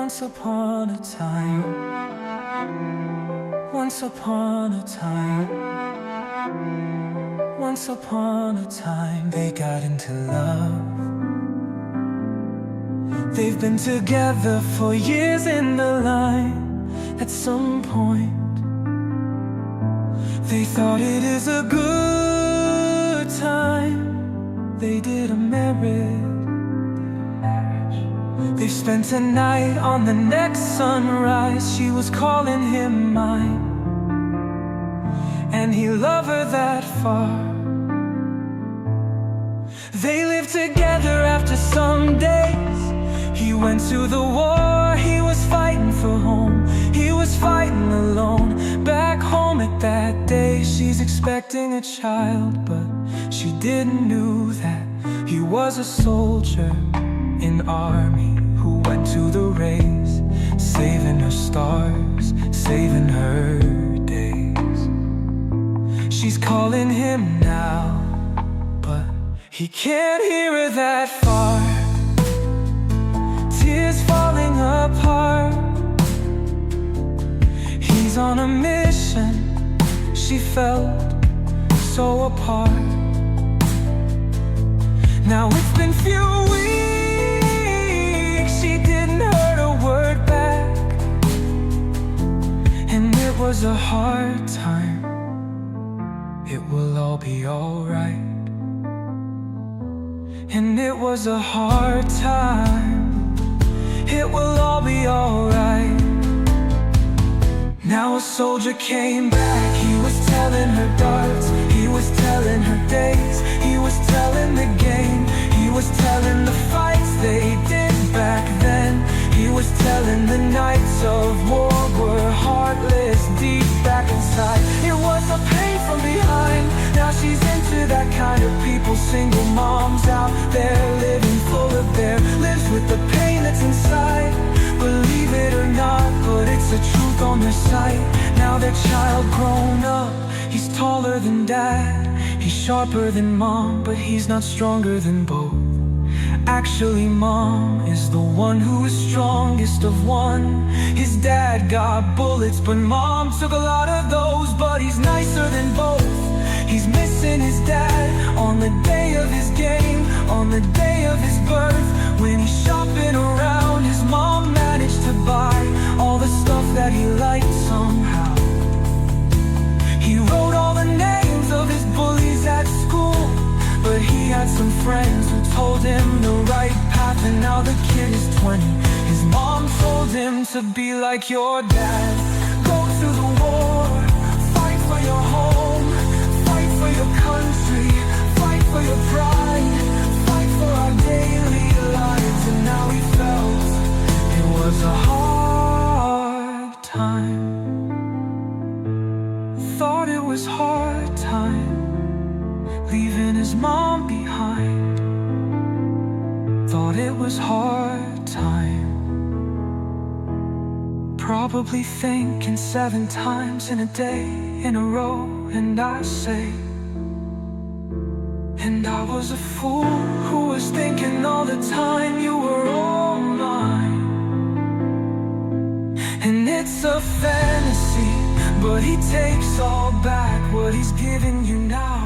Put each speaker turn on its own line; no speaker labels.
Once upon a time, once upon a time, once upon a time, they got into love. They've been together for years in the line. At some point, they thought it is a good time. They did a marriage. They spent a night on the next sunrise. She was calling him mine, and he loved her that far. They lived together after some days. He went to the war, he was fighting for home. He was fighting alone. Back home at that day, she's expecting a child, but she didn't know that he was a soldier in the army who went to the race, saving her stars, saving her days. She's calling him now, but he can't hear her that far. Tears falling apart. He's on a mission. She felt so apart. Now it's been few weeks, she didn't hear a word back, and it was a hard time. It will all be alright. And it was a hard time. It will all be alright. Now a soldier came back. He was telling her darts, he was telling her days, he was telling the game, he was telling the fights they did back then. He was telling the nights of war were heartless, deep back inside. It was a pain from behind. Now she's into that kind of people. Single moms out there living full of their lives with the pain that's inside. Believe it or not, but it's the truth on their side. Now their child grown up, he's taller than dad, he's sharper than mom, but he's not stronger than both. Actually, mom is the one who is strongest of one. His dad got bullets, but mom took a lot of those. But he's nicer than both. He's missing his dad on the day of his game, on the day of his birth. When he's shopping around, his mom managed to buy all the stuff that he liked somehow. He wrote all the names of his bullies at school, but he had some friends who told him the right path. And now the kid is 20. His mom told him to be like your dad. Go to the war, fight for your home, fight for your country, fight for your pride, fight for our daily lives. And now he felt it was a hard time. Thought it was hard time, leaving his mom behind. Thought it was hard time. Probably thinking 7 times in a day in a row. And I say, and I was a fool who was thinking all the time you were all mine. And it's a fantasy, but he takes all back what he's giving you now.